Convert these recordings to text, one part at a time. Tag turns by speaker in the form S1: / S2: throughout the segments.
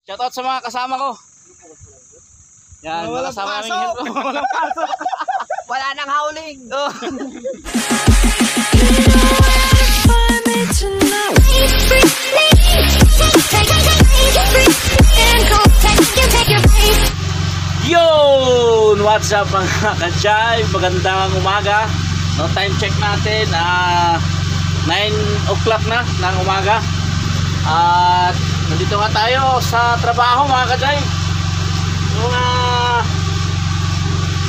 S1: Shoutout sa mga kasama ko. Yan, mga kasama namin yan. Walang pasok.
S2: Wala nang howling.
S1: Oh. Yun! What's up mga ka-jive? Magandang umaga. No, time check natin. 9 o'clock na ng umaga. At nandito nga tayo sa trabaho mga ka-jive.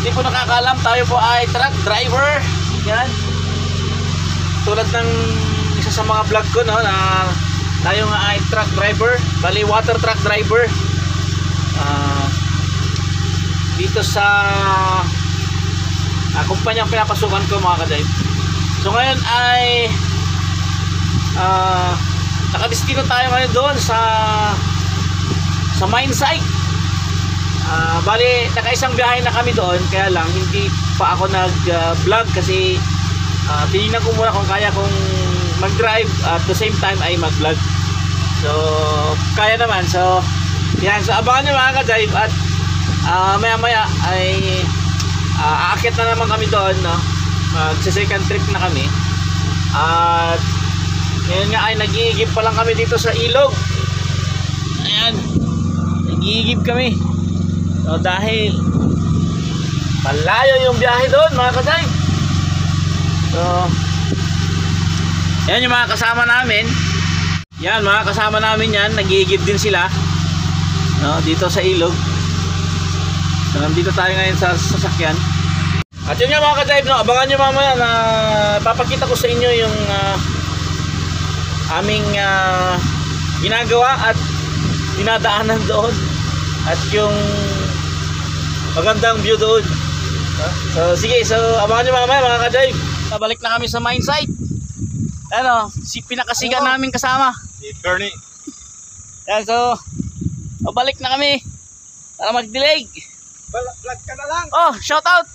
S1: Hindi po nakakalam, tayo po ay truck driver. Yan. Tulad ng isa sa mga vlog ko, no, na tayo nga ay truck driver, bali water truck driver. Dito sa kumpanyang pinapasukan ko mga ka-jive. So ngayon ay nakadestino tayo ngayon doon sa mine site. Bali nakaisang biyahe na kami doon, kaya lang hindi pa ako nag vlog kasi tinignan ko muna kung kaya kong mag drive at the same time ay mag vlog. So kaya naman, so yan, so abangan nyo mga ka-jive. At maya maya ay aakyat na naman kami doon, no? Magsa second trip na kami. At ngayon nga ay nag-iigib pa lang kami dito sa ilog. Ayan, nag-iigib kami. So dahil malayo yung biyahe doon mga ka-jive. So yan yung mga kasama namin. Yan mga kasama namin yan, nag-iigib din sila, no, dito sa ilog. So nandito tayo ngayon sa sasakyan. At yun nga mga ka-jive, no, abangan nyo mamaya na papakita ko sa inyo yung aming ginagawa at dinadaanan doon. At yung magandang view doon. So sige, so abangan nyo mamaya mga ka-jive. Balik na kami sa mine site. Ano, si pinakasiga namin kasama,
S3: si Bernie.
S1: Yan, so balik na kami para mag-delay.
S3: Vlog ka na lang.
S1: Oh, shout out.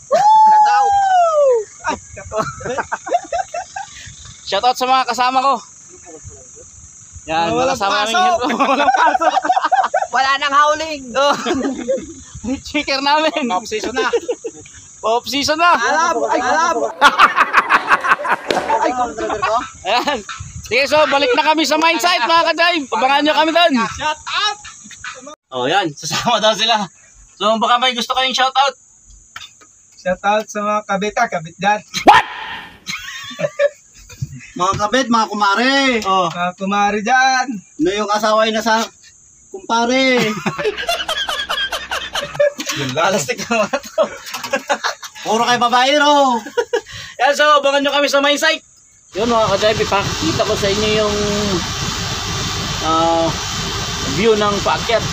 S1: Shout out sa mga kasama ko. Yan,
S2: Walang
S1: kasama namin
S2: pasok.
S1: yan. Walang pasok.
S2: Wala nang howling.
S1: Oh. Checker namin.
S3: Off season na.
S1: Off season na.
S2: Alam. Ay, driver ko.
S1: Ayan. Sige, so balik na kami sa mine site mga ka-jive. Abangan nyo kami doon.
S3: Shout out.
S1: Oh, yan. Sasama daw sila. So baka may gusto kayong shout out.
S3: Shout out sa mga kabit dyan.
S4: Mga kabit, mga kumare.
S1: Oh.
S3: Mga kumari dyan.
S4: Ano yung asawa ay nasa kumpare.
S3: Yun lang.
S1: Alastik na mga to.
S4: Puro kay babaero.
S1: Yan, so abangan nyo kami sa mine site. Yun mga ka-jive, ipakita ko sa inyo yung view ng paakyat.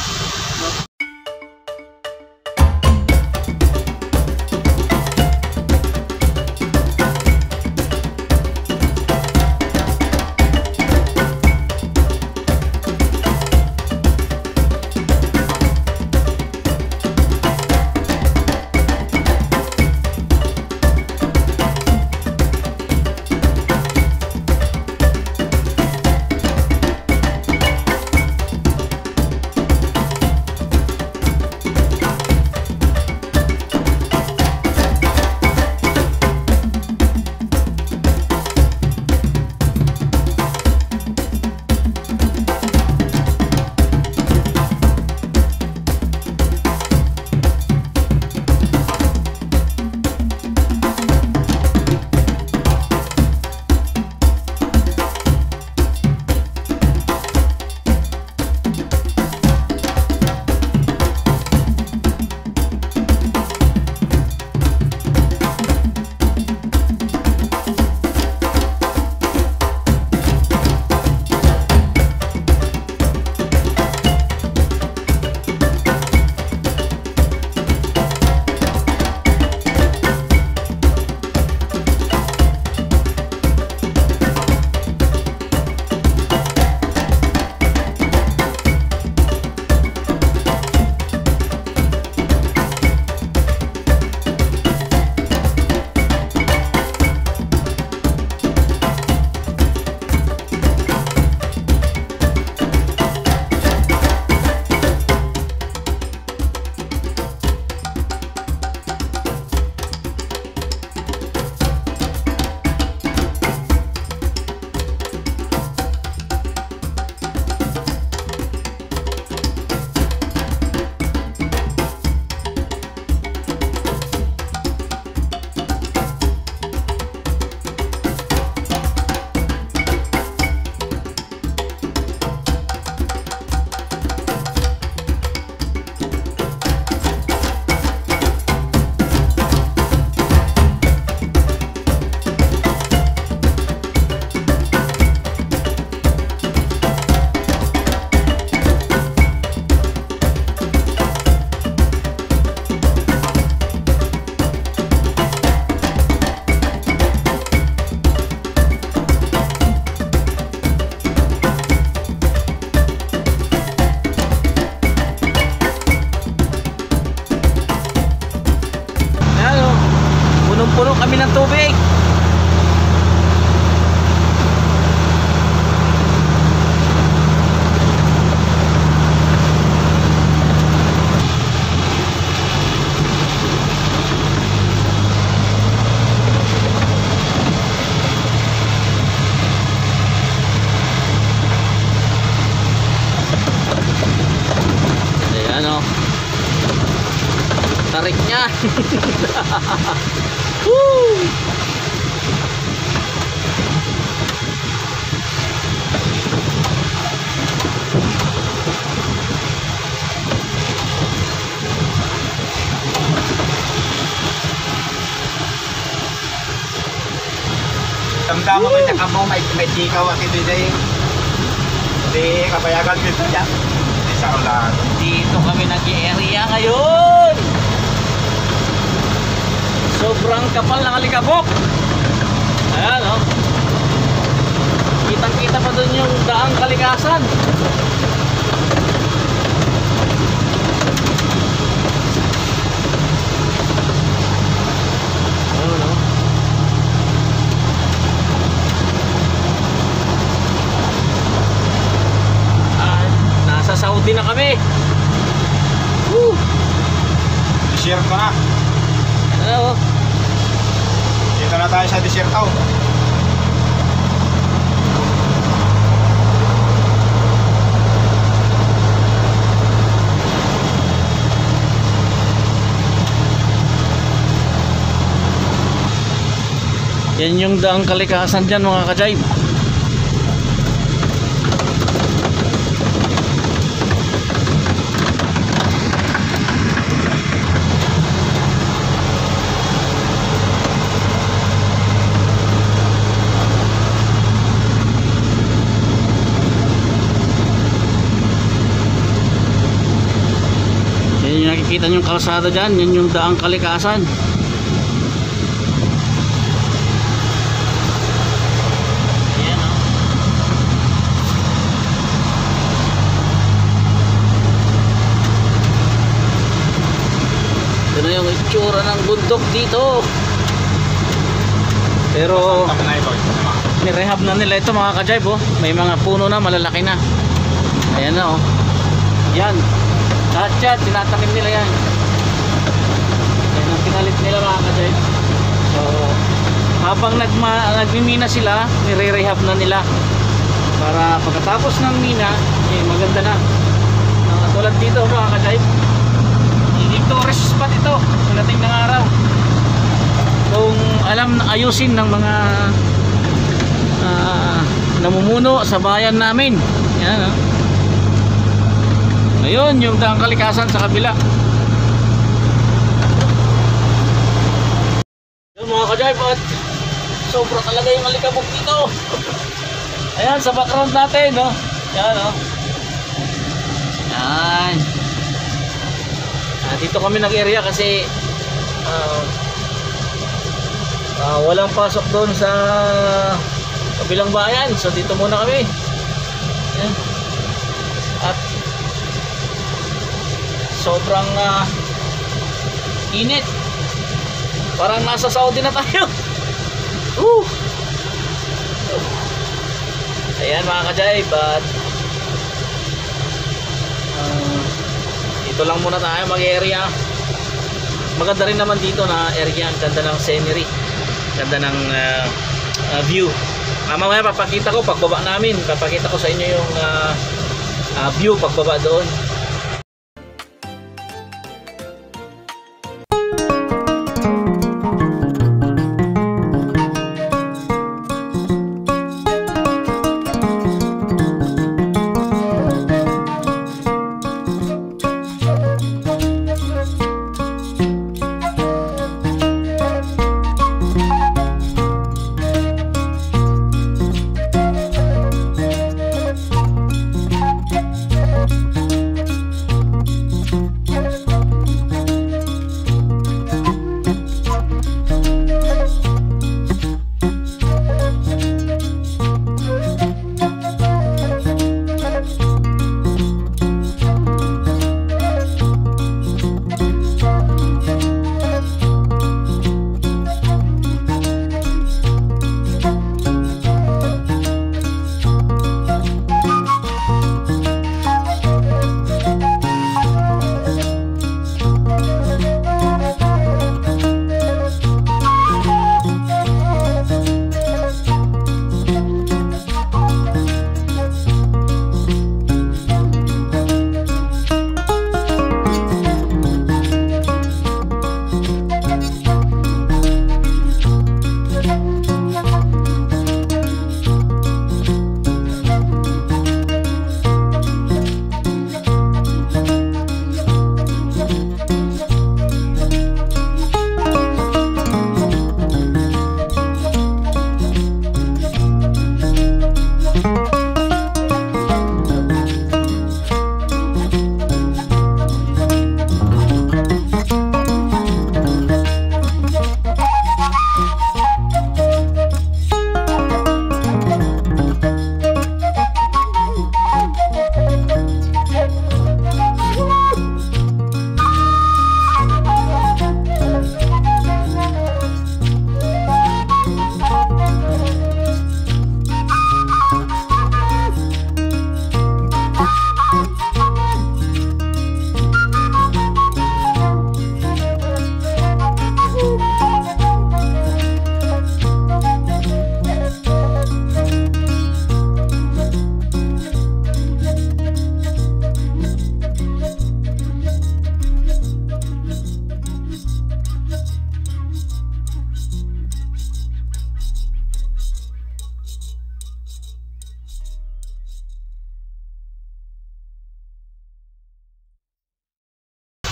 S1: punong-puno kami ng tubig. Ayan o. Tarik niya. Woo!
S3: Tamdama ko yung mo, may tikaw at ito dyan. Hindi, kapayagan dito dyan. Isa ko lang.
S1: Dito kami nag-area ngayon. Sobrang kapal ng alikabok. Ayan o. Kitang-kita pa dun yung daang kalikasan. Ayan o. Nasa Saudi na kami. Woo!
S3: Share ko na.
S1: Ano?
S3: Dito na tayo sa desierto.
S1: Yan yung daang kalikasan dyan mga ka-jive. Yan yung nakikita yung kalsada dyan. Yan yung daang kalikasan. Ito na yung itsura ng bundok dito. Pero
S3: Tama na ito.
S1: nirehab na nila ito mga ka-jive oh. May mga puno na malalaki na. Ayan na oh. Yan. Lahat yan, tinatanim nila yan. Yan ang pinalit nila mga ka-jive. So habang nagmimina sila, nire-rehab na nila. Para pagkatapos ng mina, maganda na. Tulad dito mga ka-jive. Tourist spot ito pagdating ng araw kung alam na ayusin ng mga namumuno sa bayan namin. Yan ayun yung daang kalikasan sa kabila. Yun mga ka-jive, at sobra talaga yung alikabok dito. Ayan sa background natin no? Yan yan. Dito kami nag-area kasi walang pasok doon sa kabilang bayan, so dito muna kami. Ayan. At sobrang init, parang nasa Saudi na tayo. Ayan mga ka-jive, at dito lang muna tayo mag-area. Maganda rin naman dito na area. Ang ganda ng scenery, ganda ng view. Mamaya papakita ko pagbaba namin, papakita ko sa inyo yung view pagbaba doon.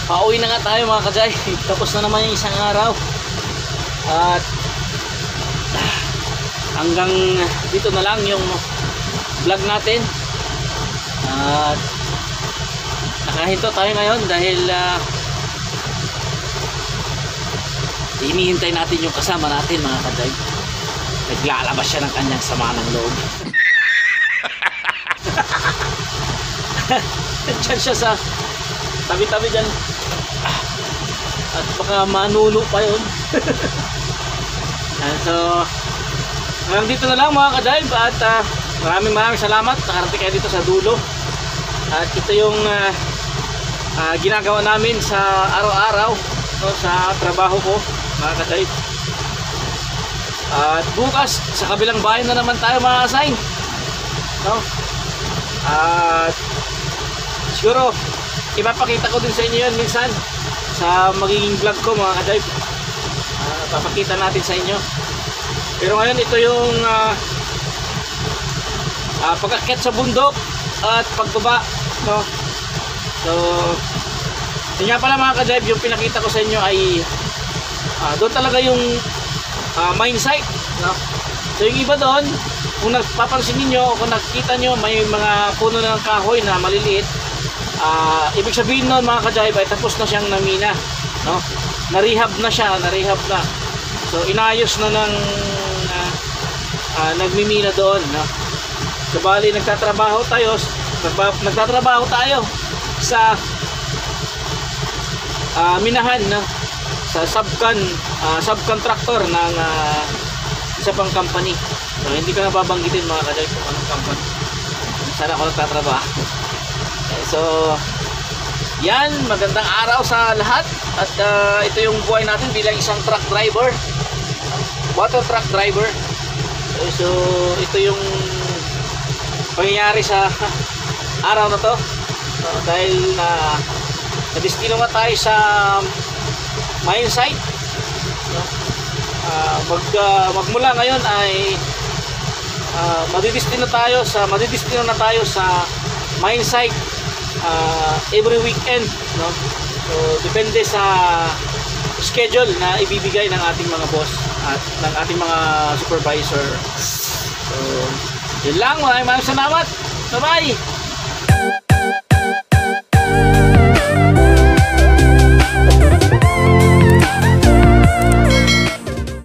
S1: pauwi na nga tayo mga kajay. Tapos na naman yung isang araw. At hanggang dito na lang yung vlog natin. At nakahinto tayo ngayon dahil hinihintay natin yung kasama natin mga kajay. Naglalabas siya ng kanyang sama ng loob. Diyan siya sa tabi-tabi dyan. At baka manuno pa yun. So hanggang dito na lang mga ka-dive. At maraming salamat. Nakarating kayo dito sa dulo. At ito yung ginagawa namin sa araw-araw, no, sa trabaho ko mga ka-dive. At bukas sa kabilang bahay na naman tayo mga kasay, no? At siguro ipapakita ko din sa inyo yun minsan sa magiging vlog ko mga ka-dive. Papakita natin sa inyo. Pero ngayon ito yung pag-akyat sa bundok at pagbaba, no? So yun nga pala mga ka-dive, yung pinakita ko sa inyo ay doon talaga yung mine site, no? So yung iba doon, kung napapansin niyo, kung nakikita nyo may mga puno ng kahoy na maliliit, ibig sabihin nun mga ka-dive ay tapos na siyang namina, no? Na-rehab na siya, na-rehab na. So inayos na ng nagmimina doon, no? So bali nagtatrabaho tayo sa minahan, no? Sa subcontractor ng isa pang company. So hindi ko na babanggitin mga ka-dive kung anong company. Sana ako nagtatrabaho. So yan, magandang araw sa lahat. At ito yung buhay natin bilang isang truck driver, water truck driver. So ito yung pangyayari sa araw na to, dahil na-destino nga tayo sa mine site, no? Magmula ngayon ay madidestino na tayo sa mine site every weekend, no? So depende sa schedule na ibibigay ng ating mga boss at ng ating mga supervisor. So yun lang, maraming salamat. Bye bye.